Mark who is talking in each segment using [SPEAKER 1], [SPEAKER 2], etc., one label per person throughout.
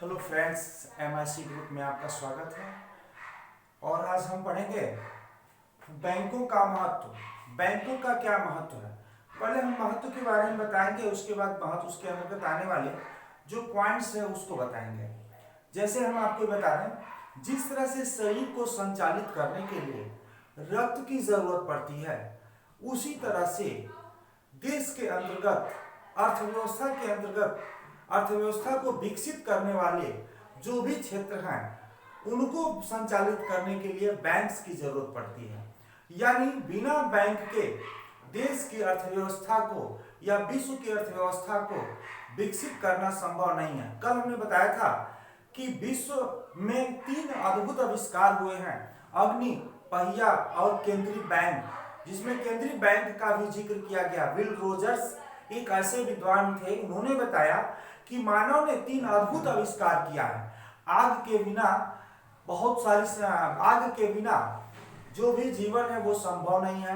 [SPEAKER 1] Hello friends, MIC group में आपका स्वागत है। और आज हम पढ़ेंगे बैंकों का महत्व। बैंकों का क्या महत्व है, पहले हम महत्व के बारे में बताएंगे, उसके बाद महत्व उसके अंतर्गत आने वाले जो पॉइंट्स है उसको बताएंगे। जैसे हम आपको बता रहे हैं, जिस तरह से शरीर को संचालित करने के लिए रक्त की जरूरत पड़ती है, उसी तरह से देश के अंतर्गत अर्थव्यवस्था के अंतर्गत अर्थव्यवस्था को विकसित करने वाले जो भी क्षेत्र हैं उनको संचालित करने के लिए बैंक्स की जरूरत पड़ती है। यानी बिना बैंक के देश की अर्थव्यवस्था को या विश्व की अर्थव्यवस्था को विकसित करना संभव नहीं है। कल हमने बताया था कि विश्व में 3 अद्भुत आविष्कार हुए हैं, अग्नि, पहिया और केंद्रीय बैंक, जिसमें केंद्रीय बैंक का भी जिक्र किया गया। विल रोजर्स एक ऐसे विद्वान थे, उन्होंने बताया कि मानव ने 3 अद्भुत आविष्कार किया है। आग के बिना आग के बिना जो भी जीवन है वो संभव नहीं है।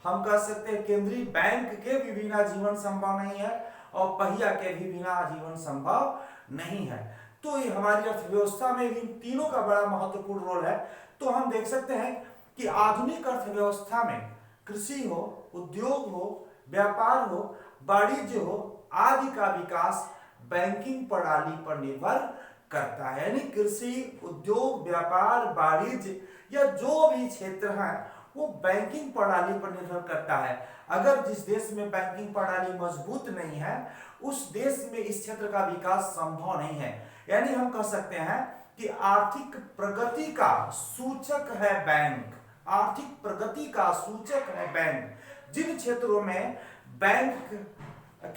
[SPEAKER 1] हम कह सकते हैं केंद्रीय बैंक के भी बिना जीवन संभव नहीं है और पहिया के भी बिना जीवन संभव नहीं है। तो ये हमारी अर्थव्यवस्था में भी तीनों का बड़ा महत्वपूर्ण रोल है। तो हम देख सकते हैं कि आधुनिक अर्थव्यवस्था में कृषि हो, उद्योग हो, व्यापार हो, वाणिज्य हो आदि का विकास बैंकिंग प्रणाली पर निर्भर करता है। यानी कृषि, उद्योग, व्यापार, वाणिज्य या जो भी क्षेत्र है वो बैंकिंग प्रणाली पर निर्भर करता है। अगर जिस देश में बैंकिंग प्रणाली मजबूत नहीं है, उस देश में इस क्षेत्र का विकास संभव नहीं है। यानी हम कह सकते हैं कि आर्थिक प्रगति का सूचक है बैंक। आर्थिक प्रगति का सूचक है बैंक। जिन क्षेत्रों में बैंक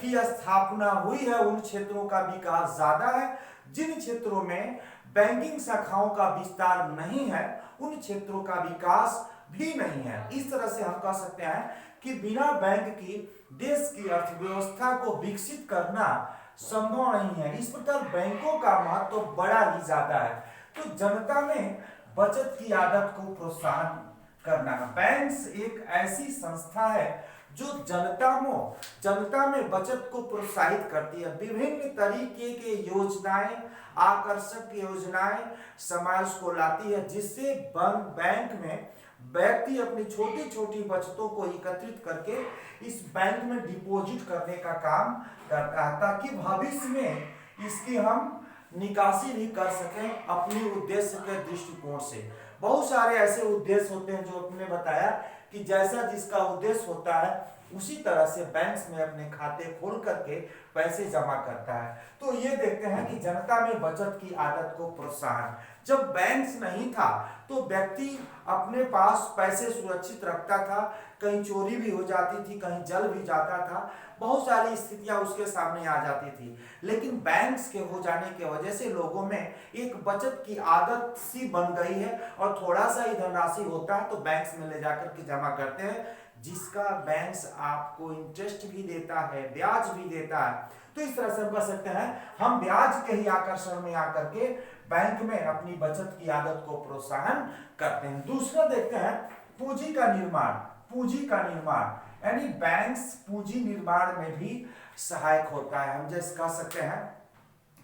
[SPEAKER 1] की स्थापना हुई है उन क्षेत्रों का विकास ज्यादा है। जिन क्षेत्रों में बैंकिंग शाखाओं का विस्तार नहीं है उन क्षेत्रों का विकास भी नहीं है। इस तरह से हम कह सकते हैं कि बिना बैंक की देश की अर्थव्यवस्था को विकसित करना संभव नहीं है। इस प्रकार बैंकों का महत्व बड़ा ही ज्यादा है। तो जनता में बचत की आदत को प्रोत्साहन करना। बैंक्स एक ऐसी संस्था है जो जनता में बचत को प्रोत्साहित करती है। विभिन्न तरीके के योजनाएं, आकर्षक योजनाएं समाज को लाती है, जिससे बैंक में व्यक्ति अपनी छोटी छोटी बचतों को एकत्रित करके इस बैंक में डिपॉजिट करने का काम करता है, ताकि भविष्य में इसकी हम निकासी भी कर सकें अपनी उद्देश्य के दृष्टिकोण से। बहुत सारे ऐसे उद्देश्य होते हैं जो आपने बताया कि जैसा जिसका उद्देश्य होता है उसी तरह से बैंक्स में अपने खाते खोल करके पैसे जमा करता है। तो ये देखते हैं कि जनता में बचत की आदत को प्रोत्साहन। जब बैंक्स नहीं था तो व्यक्ति अपने पास पैसे सुरक्षित रखता था, कहीं चोरी भी हो जाती थी, कहीं जल भी जाता था, बहुत सारी स्थितियां उसके सामने आ जाती थी। लेकिन बैंक्स के हो जाने की वजह से लोगों में एक बचत की आदत सी बन गई है और थोड़ा सा ही धनराशि होता है तो बैंक्स में ले जाकर के जमा करते हैं, जिसका बैंक्स आपको इंटरेस्ट भी देता है, ब्याज भी देता है। तो इस तरह से हम कह सकते हैं हम ब्याज के ही आकर्षण में आकर के बैंक में अपनी बचत की आदत को प्रोत्साहन करते हैं। दूसरा देखते हैं पूंजी का निर्माण। पूंजी का निर्माण यानी बैंक्स पूंजी निर्माण में भी सहायक होता है। हम जैसे कह सकते हैं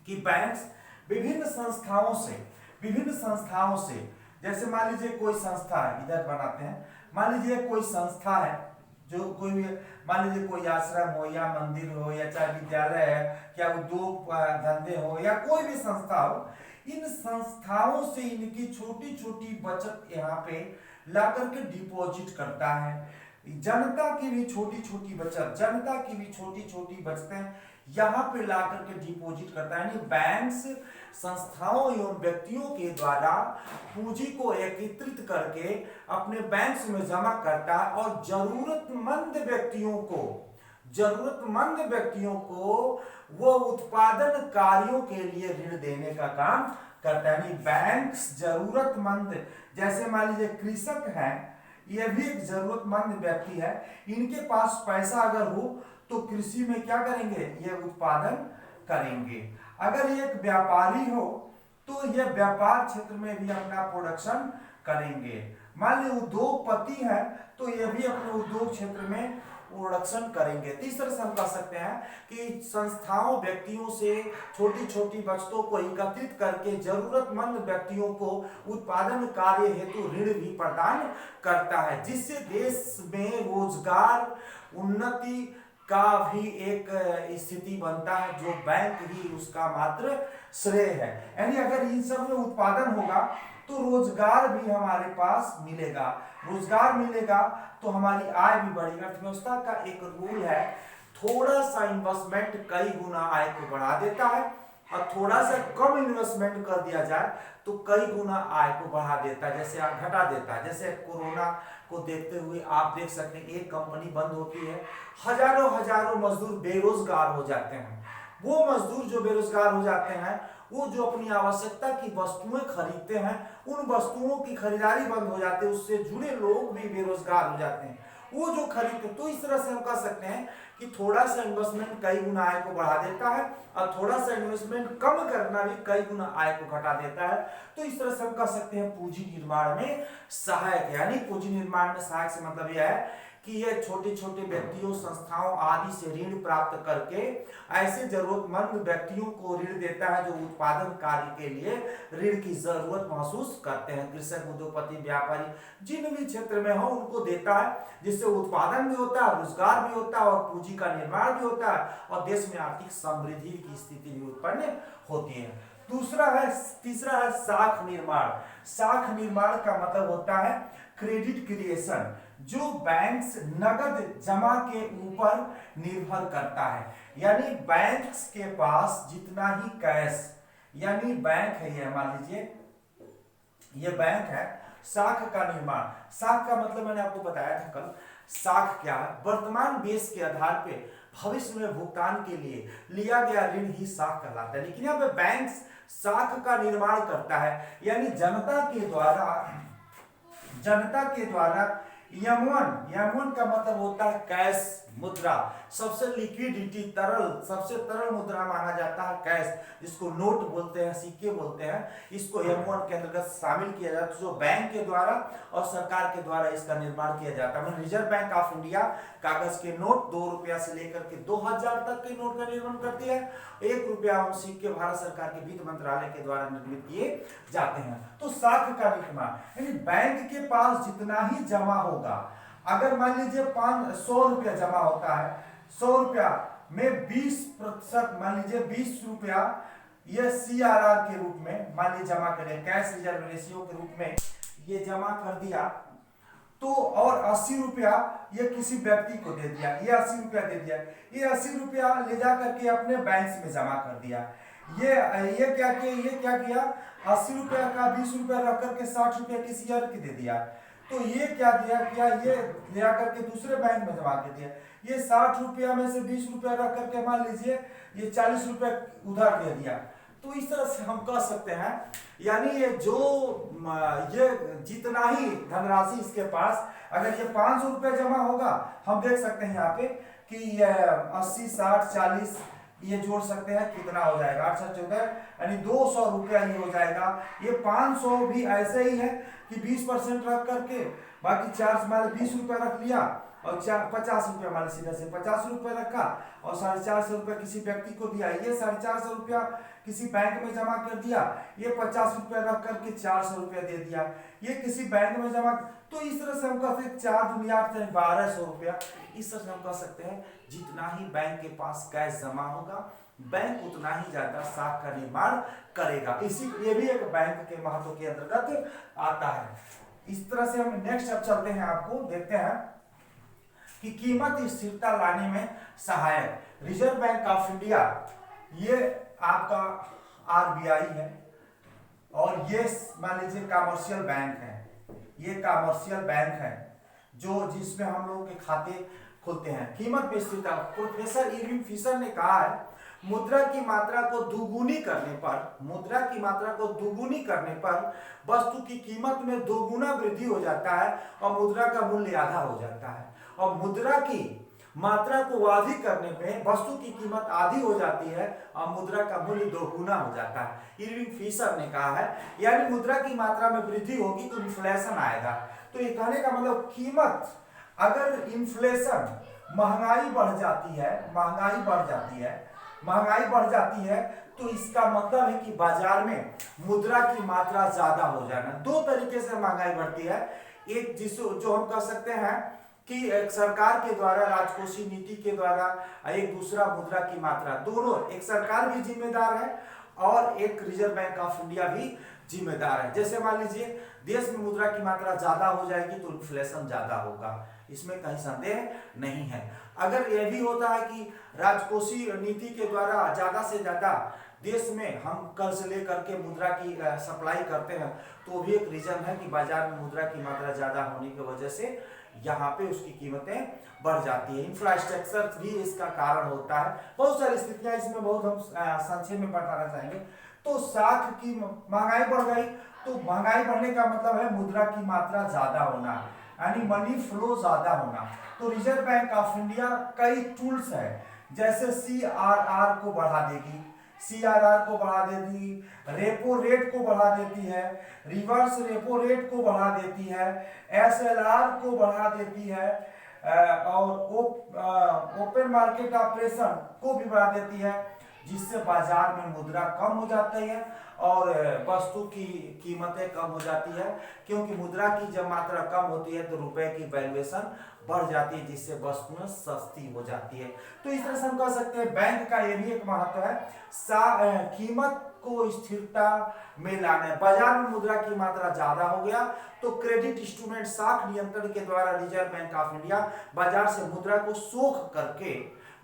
[SPEAKER 1] कि बैंक्स विभिन्न संस्थाओं से जैसे मान लीजिए कोई संस्था है, इधर बनाते हैं, मान लीजिए कोई संस्था है जो कोई भी, मान लीजिए कोई आश्रम हो या मंदिर हो या चाहे विद्यालय है, क्या उद्योग धंधे हो या कोई भी संस्था हो, इन संस्थाओं से इनकी छोटी छोटी बचत यहाँ पे ला करके डिपॉजिट करता है। जनता की भी छोटी छोटी बचतें यहाँ पे ला करके डिपॉजिट करता है। यानी बैंक्स संस्थाओं एवं व्यक्तियों के द्वारा पूंजी को एकत्रित करके अपने बैंक्स में जमा करता है और जरूरतमंद व्यक्तियों को वो उत्पादन कार्यों के लिए ऋण देने का काम करता है। बैंक्स जरूरतमंद, जैसे मान लीजिए कृषक है, यह भी एक जरूरतमंद व्यक्ति है, इनके पास पैसा अगर हो तो कृषि में क्या करेंगे, ये उत्पादन करेंगे। अगर ये एक व्यापारी हो तो ये व्यापार क्षेत्र में भी अपना प्रोडक्शन करेंगे। मान लीजिए उद्योगपति है तो ये भी अपने उद्योग क्षेत्र में प्रोडक्शन करेंगे। तो इस तरह से हम कह सकते हैं कि संस्थाओं व्यक्तियों से छोटी छोटी बचतों को एकत्रित करके जरूरतमंद व्यक्तियों को उत्पादन कार्य हेतु ऋण भी प्रदान करता है, जिससे देश में रोजगार उन्नति का भी एक स्थिति बनता है, जो बैंक ही उसका मात्र श्रेय है। यानी अगर इन सब में उत्पादन होगा तो रोजगार भी हमारे पास मिलेगा, रोजगार मिलेगा तो हमारी आय भी बढ़ेगी। अर्थव्यवस्था का एक रूल है, थोड़ा सा इन्वेस्टमेंट कई गुना आय को बढ़ा देता है, और थोड़ा सा कम इन्वेस्टमेंट कर दिया जाए तो कई गुना आय को बढ़ा देता है, जैसे घटा देता है। जैसे कोरोना को देखते हुए आप देख सकते हैं, एक कंपनी बंद होती है, हजारों हजारों मजदूर बेरोजगार हो जाते हैं। वो मजदूर जो बेरोजगार हो जाते हैं, वो जो अपनी आवश्यकता की वस्तुएं खरीदते हैं, उन वस्तुओं की खरीदारी बंद हो जाती है, उससे जुड़े लोग भी बेरोजगार हो जाते हैं, वो जो खरीदते। तो इस तरह से हम कह सकते हैं कि थोड़ा सा इन्वेस्टमेंट कई गुना आय को बढ़ा देता है, और थोड़ा सा इन्वेस्टमेंट कम करना भी कई गुना आय को घटा देता है। तो इस तरह से हम कह सकते हैं पूंजी निर्माण में सहायक है। यानी पूंजी निर्माण में सहायक से मतलब यह है कि यह छोटे छोटे व्यक्तियों, संस्थाओं आदि से ऋण प्राप्त करके ऐसे जरूरतमंद व्यक्तियों को ऋण देता है जो उत्पादन कार्य के लिए ऋण की जरूरत महसूस करते हैं। कृषक, उद्योगपति, व्यापारी जिन भी क्षेत्र में हो उनको देता है, जिससे उत्पादन भी होता है, रोजगार भी होता है, और पूंजी का निर्माण भी होता है, और देश में आर्थिक समृद्धि की स्थिति भी उत्पन्न होती है। तीसरा है साख निर्माण। साख निर्माण का मतलब होता है क्रेडिट क्रिएशन, जो बैंक्स नगद जमा के ऊपर निर्भर करता है। यानी बैंक्स के पास जितना ही कैश, यानी बैंक है ये, मान लीजिए ये बैंक है। साख का निर्माण, साख का मतलब मैंने आपको बताया था कल, साख क्या है? वर्तमान बेस के आधार पे भविष्य में भुगतान के लिए लिया गया ऋण ही साख कहलाता है। लेकिन यहाँ पे बैंक साख का निर्माण करता है, यानी जनता के द्वारा यम1 का मतलब होता है कैश, मुद्रा, सबसे लिक्विडिटी, सबसे तरल मुद्रा माना जाता है कैश, जिसको नोट बोलते हैं, सिक्के बोलते हैं। इसको यम1 के अंतर्गत शामिल किया जाता है, जो बैंक के द्वारा और सरकार के द्वारा इसका निर्माण किया जाता है। रिजर्व बैंक ऑफ इंडिया कागज के नोट 2 रुपया से लेकर के 2000 तक के नोट का निर्माण करती है। 1 रुपया और सिक्के भारत सरकार के वित्त मंत्रालय के द्वारा निर्मित किए जाते हैं। तो साख का निर्माण, यानी बैंक के पास जितना ही जमा होगा, अगर मान लीजिए 100 रुपया जमा होता है, 100 रुपया में 20%, मान लीजिए 20 रुपया ये CRR के रूप में मान लीजिए जमा करें, कैश रिजर्व रेशियो के रूप में ये जमा कर दिया, तो और 80 रुपया ये किसी व्यक्ति को दे दिया, ये 80 रुपया दे दिया, ये 80 रुपया ले जा करके अपने बैंक में जमा कर दिया। ये क्या किया 80 रुपया का 20 रुपया रख करके 60 रुपया किसी और के दे दिया। तो ये क्या किया ये ले आकर के दूसरे बैंक में जमा कर दिया। ये 60 रुपया में से 20 रुपया रख करके मान लीजिए ये 40 रुपया उधार दे दिया। तो इस तरह से हम कह सकते हैं, यानी ये जितना ही धनराशि इसके पास, अगर ये 500 रुपया जमा होगा, हम देख सकते हैं यहाँ पे कि ये 80, 60, 40 ये जोड़ सकते हैं, कितना हो जाएगा 8 7 14, यानी 200 रुपया ही हो जाएगा। ये 500 भी ऐसे ही है कि 20% रख करके बाकी 4 मान 20 रुपया रख लिया, और 50 रुपया मान सीधा से 50 रुपया रखा, और 450 रुपया किसी व्यक्ति को दिया। ये 450 रुपया किसी बैंक में जमा कर दिया, ये 50 रुपया रख करके 400 रुपया दे दिया, ये किसी बैंक में जमा। तो इस तरह से हम कह सकते 4 दूनी 8 1200 रुपया। इस तरह से हम कह सकते हैं जितना ही बैंक के पास कैश जमा होगा, बैंक उतना ही ज्यादा साख का निर्माण करेगा। ये भी एक बैंक के महत्व के अंतर्गत आता है। इस तरह से हम नेक्स्ट अब चलते हैं, आपको देखते हैं कि कीमत स्थिरता लाने में सहायक। रिजर्व बैंक ऑफ इंडिया ये आपका RBI है, और ये मान लीजिए कमर्शियल बैंक है, ये कमर्शियल बैंक है जो जिसमें हम लोगों के खाते खुलते हैं। कीमत में स्थिरता, प्रोफेसर इरविंग फिशर ने कहा है, मुद्रा की मात्रा को दुगुनी करने पर वस्तु की कीमत में 2 गुना वृद्धि हो जाता है और मुद्रा का मूल्य आधा हो जाता है, और मुद्रा की मात्रा को अधिक करने पे वस्तु की कीमत आधी हो जाती है और मुद्रा का मूल्य 2 गुना हो जाता है। इरविंग फिशर ने कहा है, यानी मुद्रा की मात्रा में वृद्धि होगी तो इन्फ्लेशन आएगा। तो ये कहने का मतलब कीमत, अगर इन्फ्लेशन महंगाई बढ़ जाती है, महंगाई बढ़ जाती है, तो इसका मतलब है कि बाजार में मुद्रा की मात्रा ज्यादा हो जाना। दो तरीके से महंगाई बढ़ती है, एक जो हम कह सकते हैं कि एक सरकार के द्वारा, राजकोषीय नीति के द्वारा, एक दूसरा मुद्रा की मात्रा, दोनों, एक सरकार भी जिम्मेदार है और एक रिजर्व बैंक ऑफ इंडिया भी जिम्मेदार है। जैसे मान लीजिए देश में मुद्रा की मात्रा ज्यादा हो जाएगी तो इन्फ्लेशन ज्यादा होगा, इसमें कहीं संदेह नहीं है। अगर यह भी होता है कि राजकोषीय नीति के द्वारा ज्यादा से ज्यादा देश में हम कर्ज ले करके मुद्रा की सप्लाई करते हैं, तो भी एक रीजन है कि बाजार में मुद्रा की मात्रा ज्यादा होने की वजह से यहाँ पे उसकी कीमतें बढ़ जाती है। इंफ्रास्ट्रक्चर भी इसका कारण होता है, बहुत सारी स्थितियां, इसमें बहुत हम संक्षेप में बताना चाहेंगे। तो साख की महंगाई बढ़ गई, तो महंगाई बढ़ने का मतलब है मुद्रा की मात्रा ज्यादा होना, यानी मनी फ्लो ज्यादा होना। तो रिजर्व बैंक ऑफ इंडिया कई टूल्स है, जैसे CRR को बढ़ा देगी, CRR को बढ़ा देती, रेपो रेट को बढ़ा देती है, रिवर्स रेपो रेट को बढ़ा देती है, SLR को बढ़ा देती है, और ओपन मार्केट ऑपरेशन को भी बढ़ा देती है, जिससे बाजार में मुद्रा कम हो जाती है और वस्तु की कीमतें कम हो जाती है। क्योंकि मुद्रा की जब मात्रा कम होती है तो रुपए की वैल्यूएशन बढ़ जाती है, जिससे वस्तुएं सस्ती हो जाती है। तो इस तरह से हम कह सकते हैं बैंक का ये भी एक महत्व है, कीमत को स्थिरता में लाना। बाजार में मुद्रा की मात्रा ज्यादा हो गया तो क्रेडिट इंस्ट्रूमेंट साख नियंत्रण के द्वारा रिजर्व बैंक ऑफ इंडिया बाजार से मुद्रा को सोख करके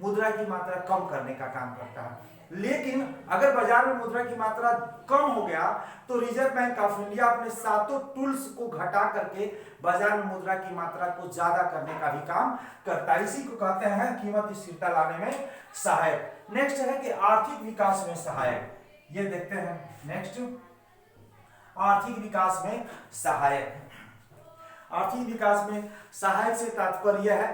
[SPEAKER 1] मुद्रा की मात्रा कम करने का काम करता है। लेकिन अगर बाजार में मुद्रा की मात्रा कम हो गया तो रिजर्व बैंक ऑफ इंडिया अपने सातों टूल्स को घटा करके बाजार में मुद्रा की मात्रा को ज्यादा करने का भी काम करता है। इसी को कहते हैं कीमत स्थिरता लाने में सहायक। नेक्स्ट है कि आर्थिक विकास में सहायक, ये देखते हैं नेक्स्ट, आर्थिक विकास में सहायक। आर्थिक विकास में सहायक से तात्पर्य है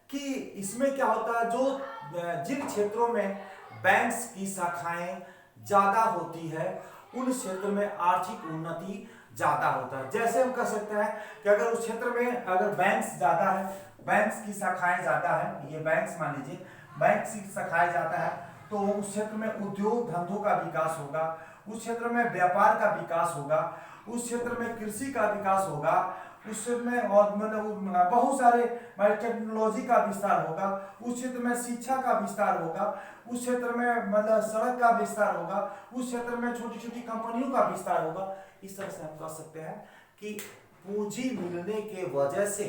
[SPEAKER 1] कि इसमें क्या होता है, जो जिन क्षेत्रों में बैंक्स की शाखाएं ज्यादा होती है उन क्षेत्र में आर्थिक उन्नति ज्यादा होता है। जैसे हम कह सकते हैं कि अगर उस क्षेत्र में अगर बैंक्स ज्यादा है, बैंक्स की शाखाएं ज्यादा है, ये बैंक्स मान लीजिए, बैंक्स की शाखाएं ज्यादा है, तो उस क्षेत्र में उद्योग धंधों का विकास होगा, उस क्षेत्र में व्यापार का विकास होगा, उस क्षेत्र में कृषि का विकास होगा, उस क्षेत्र में और मतलब बहुत सारे टेक्नोलॉजी का विस्तार होगा, उस क्षेत्र में शिक्षा का विस्तार होगा, उस क्षेत्र में मतलब सड़क का विस्तार होगा, उस क्षेत्र में छोटी छोटी कंपनियों का विस्तार होगा। इस तरह से हम कह सकते हैं कि पूंजी मिलने के वजह से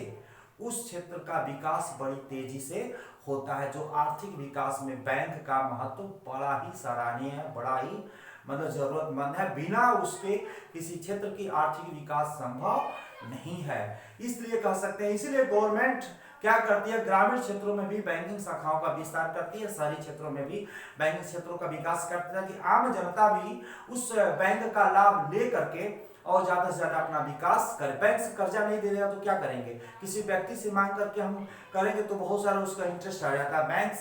[SPEAKER 1] उस क्षेत्र का विकास बड़ी तेजी से होता है। जो आर्थिक विकास में बैंक का महत्व बड़ा ही सराहनीय है, बड़ा ही मतलब जरूरतमंद है। बिना उसके किसी क्षेत्र की आर्थिक विकास संभव नहीं है। इसलिए कह सकते हैं, इसीलिए गवर्नमेंट क्या करती है, ग्रामीण क्षेत्रों में भी बैंकिंग शाखाओं का विस्तार करती है, शहरी क्षेत्रों में भी बैंकिंग क्षेत्रों का विकास करती है, कि आम जनता भी उस बैंक का लाभ ले करके और ज्यादा से ज्यादा अपना विकास करे। बैंक से कर्जा नहीं दे रहा तो क्या करेंगे, किसी व्यक्ति से मांग करके हम करेंगे तो बहुत सारा उसका इंटरेस्ट आ जाता है, बैंक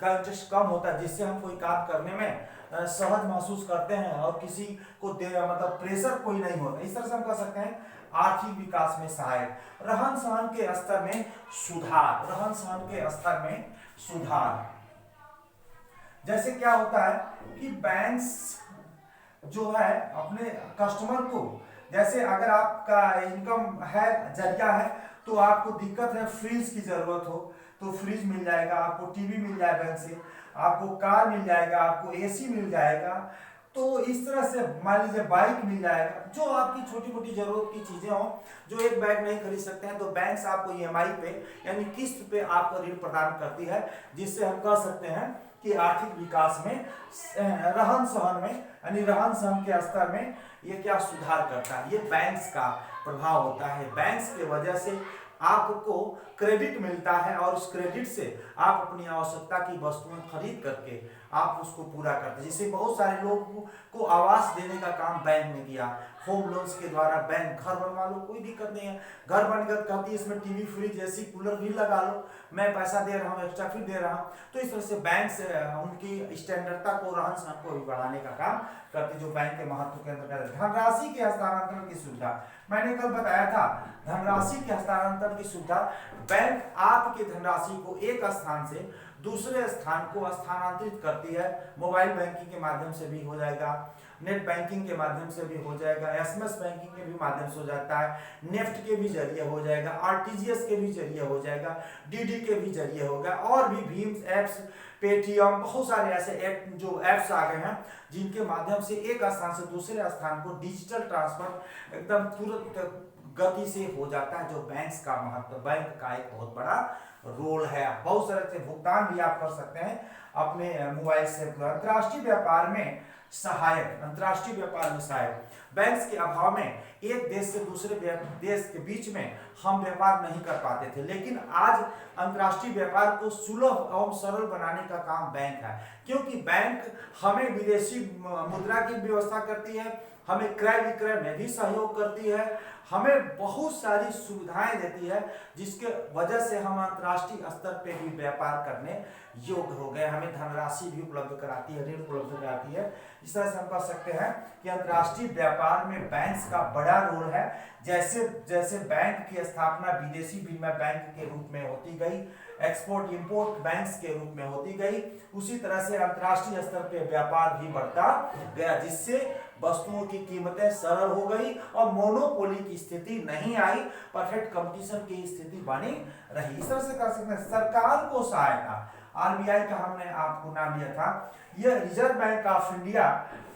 [SPEAKER 1] का इंटरेस्ट कम होता है, जिससे हम कोई काम करने में सहज महसूस करते हैं और किसी को मतलब प्रेशर कोई नहीं होता। इस तरह से हम कह सकते हैं आर्थिक विकास में सहायक। रहन सहन के स्तर में सुधार, रहन सहन के स्तर में सुधार। जैसे क्या होता है कि बैंक्स जो है अपने कस्टमर को, जैसे अगर आपका इनकम है, जरिया है, तो आपको दिक्कत है, फ्रिज की जरूरत हो तो फ्रिज मिल जाएगा, आपको टीवी मिल जाएगा बैंक से, आपको कार मिल जाएगा, आपको एसी मिल जाएगा। तो इस तरह से मान लीजिए बाइक मिल जाएगा, जो आपकी छोटी मोटी जरूरत की चीजें हो जो एक बैंक नहीं खरीद सकते हैं, तो बैंक्स आपको EMI पे यानी किस्त पे आपको ऋण प्रदान करती है, जिससे हम कह सकते हैं कि आर्थिक विकास में, रहन सहन में, यानी रहन सहन के स्तर में ये क्या सुधार करता है, ये बैंक्स का प्रभाव होता है। बैंक्स की वजह से आपको क्रेडिट मिलता है और उस क्रेडिट से आप अपनी आवश्यकता की वस्तुएं खरीद करके आप उसको पूरा करते हैं। जैसे बहुत सारे लोगों को आवास देने का काम बैंक ने किया, होम लोन्स के द्वारा बैंक घर बनवा लो, कोई दिक्कत नहीं है, घर बनकर कहती है इसमें टीवी फ्रिज एसी कूलर भी लगा लो, मैं पैसा दे रहा हूँ, एक्स्ट्रा फी दे रहा हूँ। तो इस तरह से बैंक से उनकी स्टैंडर्डता को, रहन सहन को भी बढ़ाने का काम करती, जो बैंक के महत्व के अंतर्गत। धनराशि के हस्तांतरण की सुविधा, मैंने कल बताया था, धनराशि के हस्तांतरण की सुविधा बैंक आपकी धनराशि को एक स्थान से दूसरे स्थान को स्थानांतरित करती है। मोबाइल बैंकिंग के माध्यम से भी हो जाएगा, नेट बैंकिंग के माध्यम से भी हो जाएगा, एसएमएस बैंकिंग के भी माध्यम से हो जाता है, नेफ्ट के भी जरिए हो जाएगा, आरटीजीएस के भी जरिए हो जाएगा, डीडी के भी जरिए होगा, और भी भीम ऐप्स, पेटीएम, बहुत सारे ऐसे ऐप जो ऐप्स आ गए हैं जिनके माध्यम से एक स्थान से दूसरे स्थान को डिजिटल ट्रांसफर एकदम तुरंत गति से हो जाता है, जो बैंक का एक बहुत बड़ा रोल है। बहुत सारे से भुगतान भी आप कर सकते हैं अपने मोबाइल से। अंतर्राष्ट्रीय व्यापार में सहायक, अंतर्राष्ट्रीय व्यापार में सहायक, बैंक्स के अभाव में एक देश से दूसरे देश के बीच में हम व्यापार नहीं कर पाते थे, लेकिन आज अंतर्राष्ट्रीय व्यापार को सुलभ एवं सरल बनाने का काम बैंक है, क्योंकि बैंक हमें विदेशी मुद्रा की व्यवस्था करती है, हमें क्रय विक्रय में भी सहयोग करती है, हमें बहुत सारी सुविधाएं देती है, जिसके वजह से हम अंतर्राष्ट्रीय स्तर पे भी व्यापार करने योग्य हो गए। हमें धनराशि भी उपलब्ध कराती है, ऋण उपलब्ध कराती है। इस तरह से हम कह सकते हैं कि अंतर्राष्ट्रीय व्यापार में बैंक्स का बड़ा रोल है। जैसे जैसे बैंक की स्थापना विदेशी विनिमय बैंक के रूप में होती गई, एक्सपोर्ट इंपोर्ट बैंक्स के रूप में होती गई, उसी तरह से अंतर्राष्ट्रीय स्तर पे व्यापार भी बढ़ता गया, जिससे वस्तुओं की कीमतें सरल हो गई और मोनोपोली की स्थिति नहीं आई, परफेक्ट कंपटीशन की स्थिति बनी रही। इस तरह से कर सकते हैं। सरकार को सहायता, आरबीआई का हमने आपको नाम लिया था, यह reserve bank of India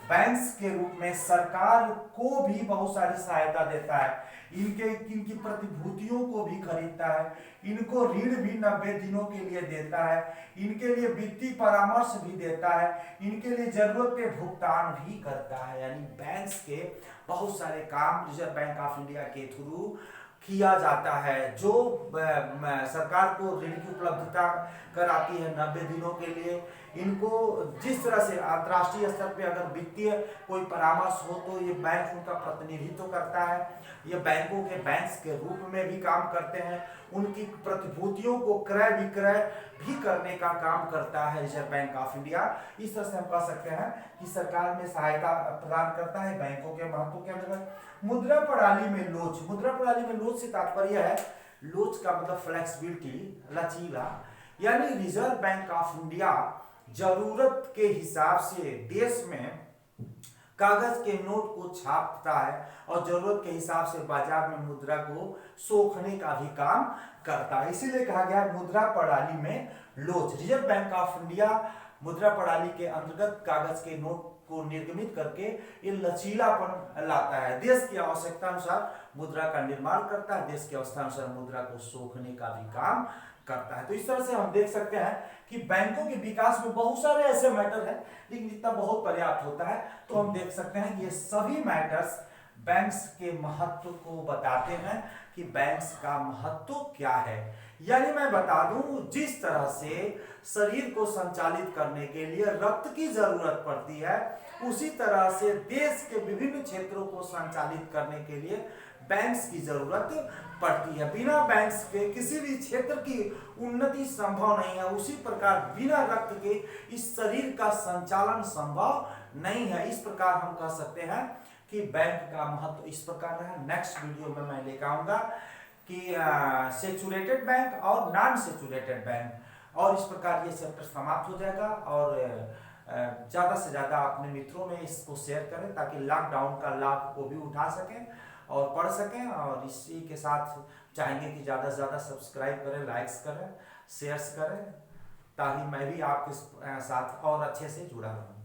[SPEAKER 1] banks के रूप में सरकार को भी बहुत सारी सहायता देता है, इनकी प्रतिभूतियों को भी खरीदता है, इनको ऋण भी 90 दिनों के लिए देता है, इनके लिए वित्तीय परामर्श भी देता है, इनके लिए जरूरत पे भुगतान भी करता है। यानी बैंक्स के बहुत सारे काम रिजर्व बैंक ऑफ इंडिया के थ्रू किया जाता है, जो सरकार को ऋण की उपलब्धता कराती है 90 दिनों के लिए। इनको जिस तरह से अंतर्राष्ट्रीय स्तर पे अगर वित्तीय कोई परामर्श हो तो ये बैंक उनका प्रतिनिधित्व करता है, ये बैंकों के बैंक्स के रूप में भी काम करते हैं, उनकी प्रतिभूतियों को क्रय विक्रय भी करने का काम करता है रिजर्व बैंक ऑफ इंडिया। इस तरह से हम कह सकते हैं कि सरकार में सहायता प्रदान करता है बैंकों के महत्व के अंतर्गत। मुद्रा प्रणाली में लोच, मुद्रा प्रणाली में लोच से तात्पर्य है, लोच का मतलब फ्लेक्सिबिलिटी, लचीला, यानी रिजर्व बैंक ऑफ इंडिया जरूरत के हिसाब से देश में कागज के नोट को छापता है और जरूरत के हिसाब से बाजार में मुद्रा को सोखने का भी काम करता है। इसीलिए कहा गया मुद्रा प्रणाली में लोच। रिजर्व बैंक ऑफ इंडिया मुद्रा प्रणाली के अंतर्गत कागज के नोट को निर्गमित करके ये लचीलापन लाता है, देश की आवश्यकता अनुसार मुद्रा का निर्माण करता है, देश की अवस्था अनुसार मुद्रा को सोखने का भी काम करता है। तो इस तरह से हम देख सकते हैं कि बैंकों के विकास में बहुत सारे ऐसे मैटर हैं, लेकिन इतना बहुत पर्याप्त होता है। तो हम देख सकते हैं कि ये सभी मैटर्स बैंक्स के महत्व को बताते हैं कि बैंक्स का महत्व क्या है। यानी मैं बता दूं, जिस तरह से शरीर को संचालित करने के लिए रक्त की जरूरत पड़ती है, उसी तरह से देश के विभिन्न क्षेत्रों को संचालित करने के लिए बैंक्स की जरूरत पड़ती है। बिना बैंक्स के किसी भी क्षेत्र की उन्नति संभव नहीं है, उसी प्रकार बिना रक्त के इस शरीर का संचालन संभव नहीं है। इस प्रकार हम कह सकते हैं कि बैंक का महत्व इस प्रकार है। नेक्स्ट वीडियो में मैं लेकर आऊंगा कि सेचुरेटेड बैंक और नॉन सेचुरेटेड बैंक, और इस प्रकार ये चैप्टर समाप्त हो जाएगा। और ज़्यादा से ज़्यादा अपने मित्रों में इसको शेयर करें ताकि लॉकडाउन का लाभ को भी उठा सकें और पढ़ सकें। और इसी के साथ चाहेंगे कि ज़्यादा से ज़्यादा सब्सक्राइब करें, लाइक्स करें, शेयर्स करें, ताकि मैं भी आपके साथ और अच्छे से जुड़ा रहूँ।